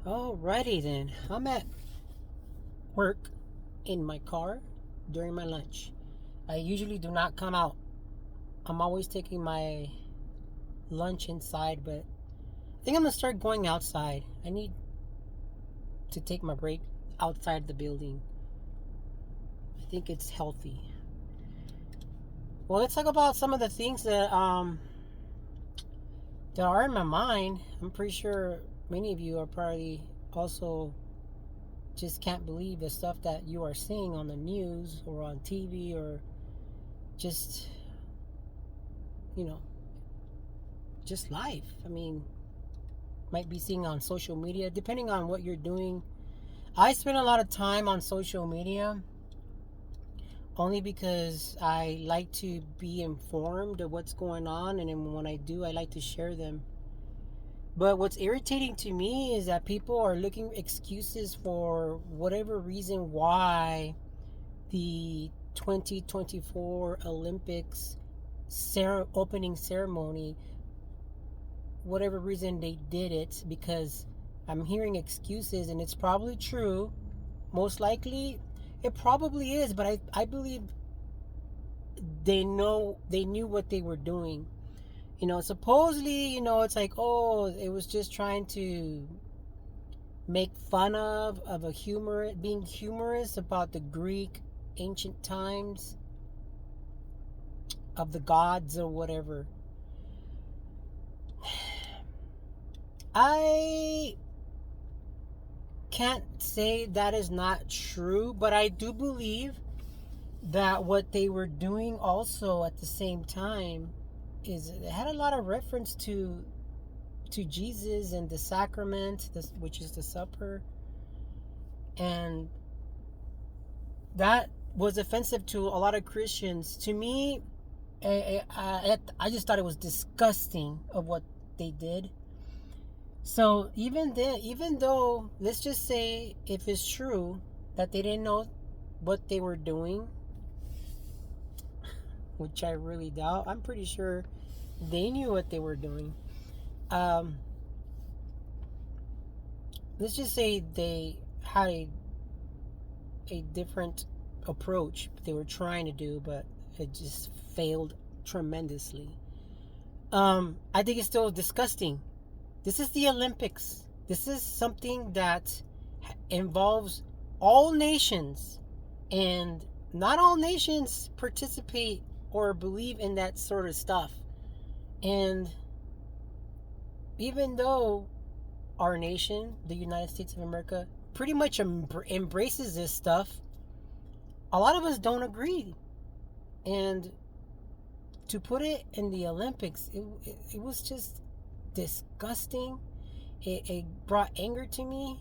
Alrighty then. I'm at work in my car during my lunch. I usually do not come out. I'm always taking my lunch inside, but I think I'm gonna start going outside. I need to take my break outside the building. I think it's healthy. Well, let's talk about some of the things that are in my mind. I'm pretty sure many of you are probably also just can't believe the stuff that you are seeing on the news or on TV or just, you know, just life. I mean, might be seeing on social media, depending on what you're doing. I spend a lot of time on social media only because I like to be informed of what's going on, and then when I do, I like to share them. But what's irritating to me is that people are looking excuses for whatever reason why the 2024 Olympics opening ceremony, whatever reason they did it, because I'm hearing excuses and it's probably true. Most likely, it probably is, but I believe they knew what they were doing. Supposedly, it's like, oh, it was just trying to make fun of a humor, being humorous about the Greek ancient times of the gods or whatever. I can't say that is not true, but I do believe that what they were doing also at the same time is it had a lot of reference to Jesus and the sacrament, which is the supper, and that was offensive to a lot of Christians. To me, I just thought it was disgusting of what they did. So even then, even though, let's just say, if it's true that they didn't know what they were doing, which I really doubt, I'm pretty sure they knew what they were doing. Um, let's just say they had a different approach they were trying to do, but it just failed tremendously. I think it's still disgusting. This is the Olympics. This is something that involves all nations, and not all nations participate or believe in that sort of stuff. And even though our nation, the United States of America, pretty much embraces this stuff, a lot of us don't agree. And to put it in the Olympics, it was just disgusting. It brought anger to me,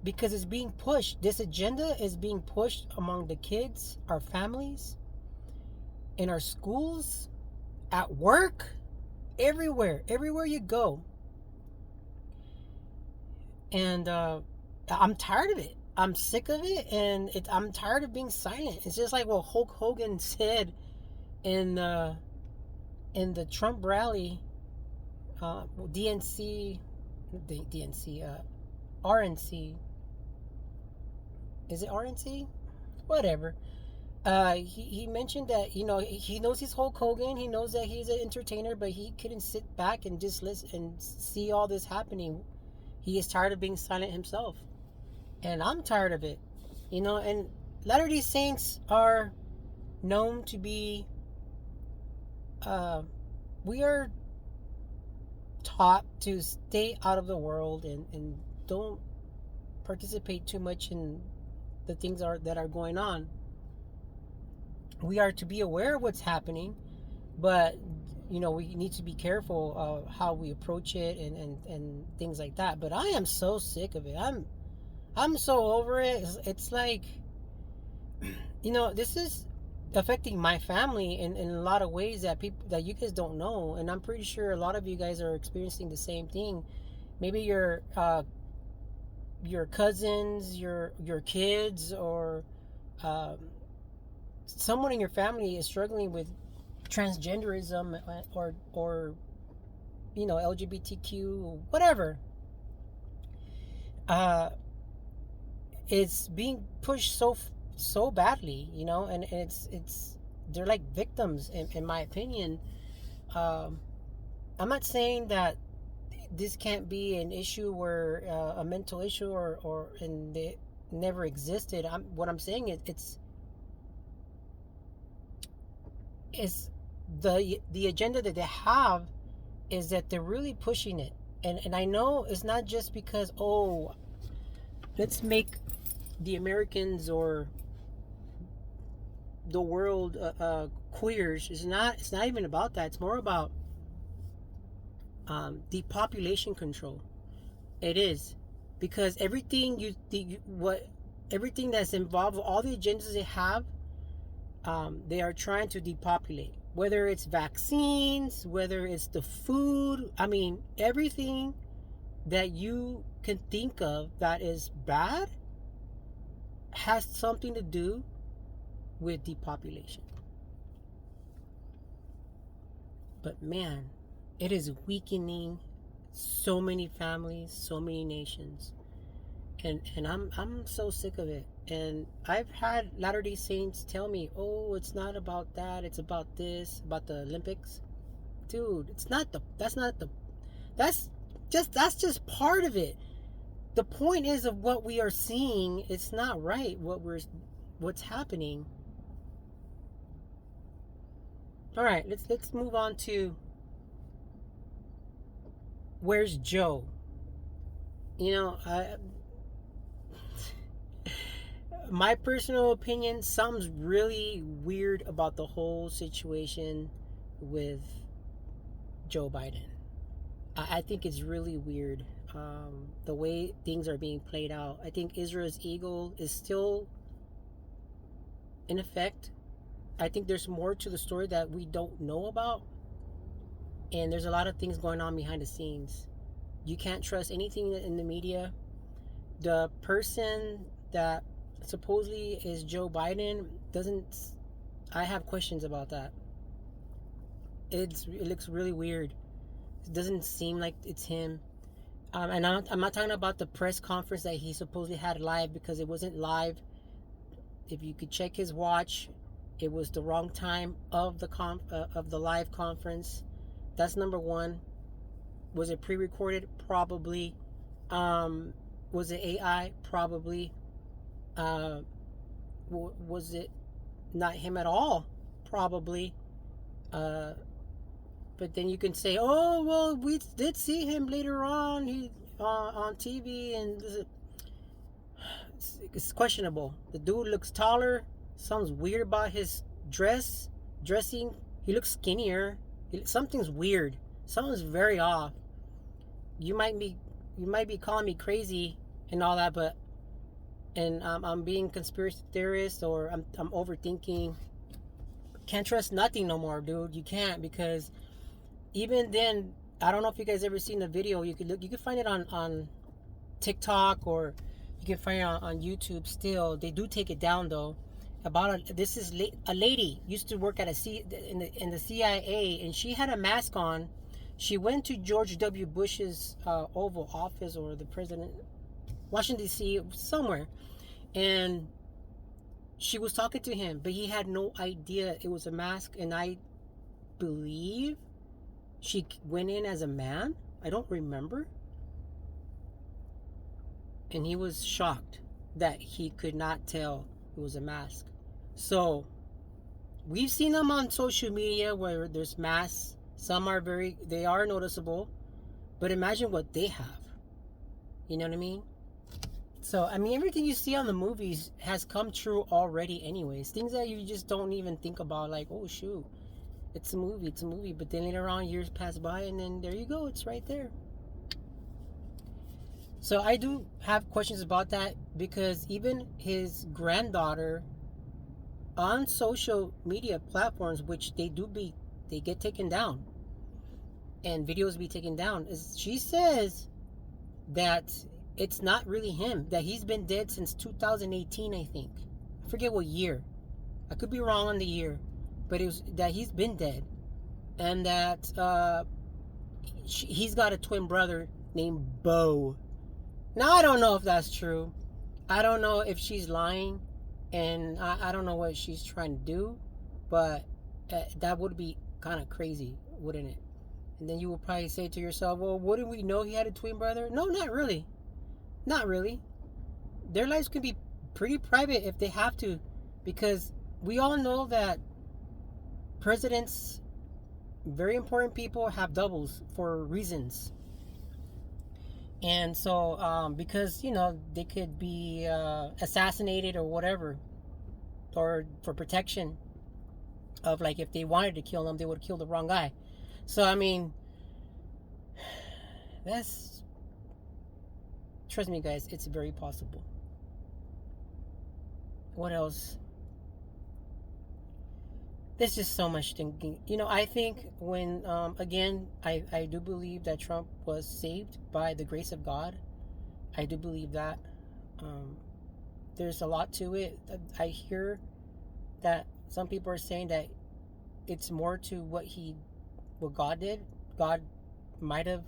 because it's being pushed. This agenda is being pushed among the kids, our families, in our schools, at work, everywhere you go. And I'm tired of it. I'm sick of it, and I'm tired of being silent. It's just like what Hulk Hogan said in the Trump rally, DNC, RNC. Is it RNC? Whatever. He mentioned that he knows he's Hulk Hogan. He knows that he's an entertainer, but he couldn't sit back and just listen and see all this happening. He is tired of being silent himself, and I'm tired of it. And Latter-day Saints are known to be. We are taught to stay out of the world and don't participate too much in the things that are going on. We are to be aware of what's happening, but we need to be careful of how we approach it and things like that. But I am so sick of it. I'm so over it. It's like, this is affecting my family in a lot of ways that you guys don't know, and I'm pretty sure a lot of you guys are experiencing the same thing. Maybe your cousins, your kids, or um, someone in your family is struggling with transgenderism, or LGBTQ, whatever. uh, it's being pushed so badly, you know, and it's they're like victims in my opinion. Um, I'm not saying that this can't be an issue where a mental issue or and it never existed. What I'm saying is it's the agenda that they have is that they're really pushing it, and I know it's not just because, oh, let's make the Americans or the world queers. It's not even about that. It's more about depopulation control. It is, because everything what everything that's involved, all the agendas they have, they are trying to depopulate. Whether it's vaccines, whether it's the food, I mean, everything that you can think of that is bad has something to do with depopulation. But man, it is weakening so many families, so many nations. And I'm so sick of it. And I've had Latter-day Saints tell me, "Oh, it's not about that. It's about this, about the Olympics." Dude, it's not the that's not the that's that's just part of it. The point is of what we are seeing, it's not right what's happening. All right, let's move on to where's Joe? You know, my personal opinion, something's really weird about the whole situation with Joe Biden. I think it's really weird, the way things are being played out. I think Israel's ego is still in effect. I think there's more to the story that we don't know about, and there's a lot of things going on behind the scenes. You can't trust anything in the media. The person that supposedly is Joe Biden doesn't. I have questions about that. It looks really weird. It doesn't seem like it's him. And I'm not talking about the press conference that he supposedly had live, because it wasn't live. If you could check his watch, it was the wrong time of the live conference. That's number one. Was it pre-recorded? Probably. Was it AI? Probably. Uh, was it not him at all? Probably. Uh, but then you can say, "Oh, well, we did see him later on. He on TV, and it's questionable. The dude looks taller. Something's weird about his dressing. He looks skinnier. Something's weird. Something's very off. You might be calling me crazy and all that, but and I'm being conspiracy theorist, or I'm overthinking. Can't trust nothing no more, dude. You can't, because even then, I don't know if you guys ever seen the video. You could find it on TikTok, or you can find it on YouTube. Still, they do take it down though. This is a lady used to work at in the CIA, and she had a mask on. She went to George W. Bush's Oval Office, or the president, Washington D.C., somewhere, and she was talking to him, but he had no idea it was a mask. And I believe she went in as a man. I don't remember. And he was shocked that he could not tell it was a mask. So we've seen them on social media where there's masks. Some are they are noticeable, but imagine what they have. You know what I mean? So, I mean, everything you see on the movies has come true already anyways. Things that you just don't even think about, like, oh, shoot, it's a movie. But then later on, years pass by, and then there you go, it's right there. So I do have questions about that, because even his granddaughter on social media platforms, which they get taken down, and videos be taken down, she says that it's not really him, that he's been dead since 2018, I think. I forget what year. I could be wrong on the year, but it was that he's been dead, and that he's got a twin brother named Bo. Now, I don't know if that's true. I don't know if she's lying, and I don't know what she's trying to do, but that would be kind of crazy, wouldn't it? And then you will probably say to yourself, well, wouldn't we know he had a twin brother? No, not really. Not really. Their lives can be pretty private if they have to, because we all know that presidents, very important people, have doubles for reasons. And so, because, they could be assassinated or whatever, or for protection of, like, if they wanted to kill them, they would kill the wrong guy. So, I mean, that's, trust me, guys, it's very possible. What else? There's just so much thinking. I think when, again, I do believe that Trump was saved by the grace of God. I do believe that. Um, there's a lot to it. I hear that some people are saying that it's more to what God did. God might have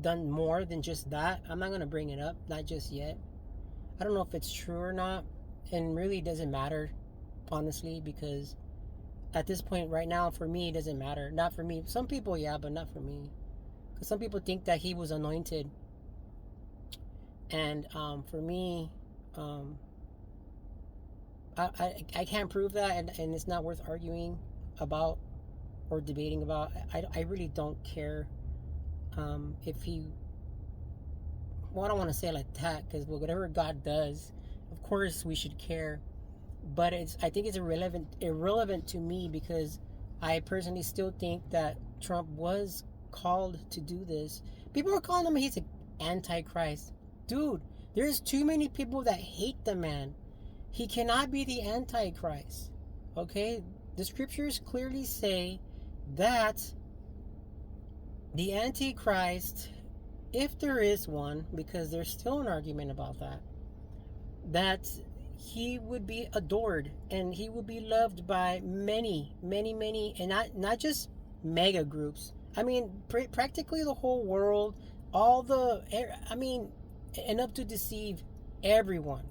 done more than just that. I'm not going to bring it up, not just yet. I don't know if it's true or not, and really it doesn't matter, honestly, because at this point right now, for me, it doesn't matter. Not for me. Some people, yeah, but not for me. Because some people think that he was anointed, and for me, um, I can't prove that, and it's not worth arguing about or debating about. I really don't care if he. Well, I don't want to say it like that, because whatever God does, of course we should care. But I think it's irrelevant to me, because I personally still think that Trump was called to do this. People are calling him he's an antichrist. Dude, there's too many people that hate the man. He cannot be the antichrist. Okay? The scriptures clearly say that the antichrist, if there is one, because there's still an argument about that he would be adored and he would be loved by many, many, many, and not just mega groups. I mean, practically the whole world, I mean, enough to deceive everyone,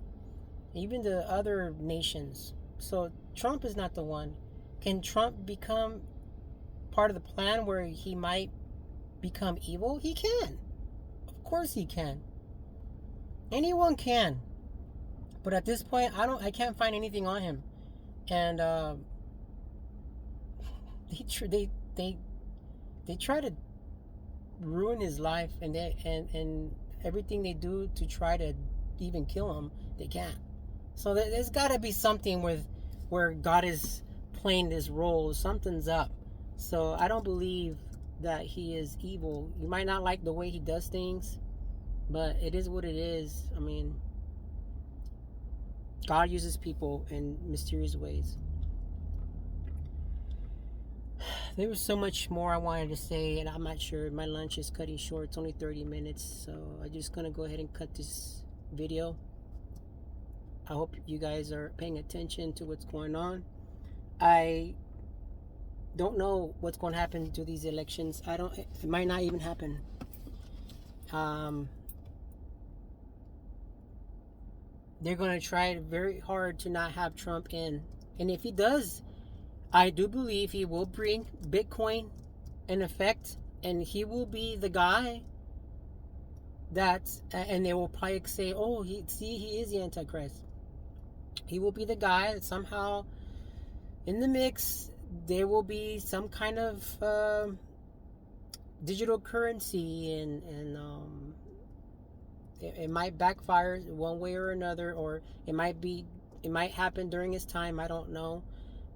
even the other nations. So Trump is not the one. Can Trump become part of the plan where he might become evil? He can. Of course he can. Anyone can. But at this point, I can't find anything on him, and they try to ruin his life, and everything they do to try to even kill him, they can't. So there's got to be something where God is playing this role. Something's up. So I don't believe that he is evil. You might not like the way he does things, but it is what it is. I mean, God uses people in mysterious ways. There was so much more I wanted to say, and I'm not sure. My lunch is cutting short. It's only 30 minutes, so I'm just going to go ahead and cut this video. I hope you guys are paying attention to what's going on. I don't know what's going to happen to these elections. It might not even happen. They're going to try very hard to not have Trump in. And if he does, I do believe he will bring Bitcoin in effect, and he will be the guy and they will probably say, oh, he is the Antichrist. He will be the guy that somehow in the mix, there will be some kind of digital currency, and it might backfire one way or another, or it might happen during his time. I don't know,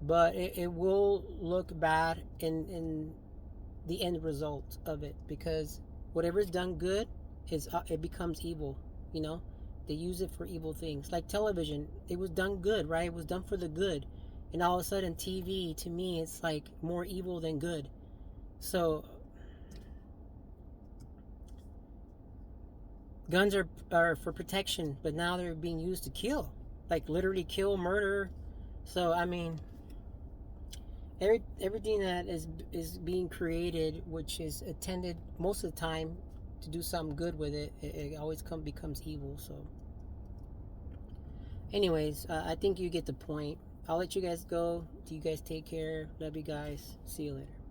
but it will look bad in the end result of it, because whatever is done good it becomes evil. They use it for evil things, like television. It was done good, right? It was done for the good, and all of a sudden TV, to me, it's like more evil than good. So guns are for protection, but now they're being used to kill, like literally kill, murder. So I mean, everything that is being created, which is attended most of the time to do something good with it, it always becomes evil. So, anyways, I think you get the point. I'll let you guys go. You guys take care. Love you guys. See you later.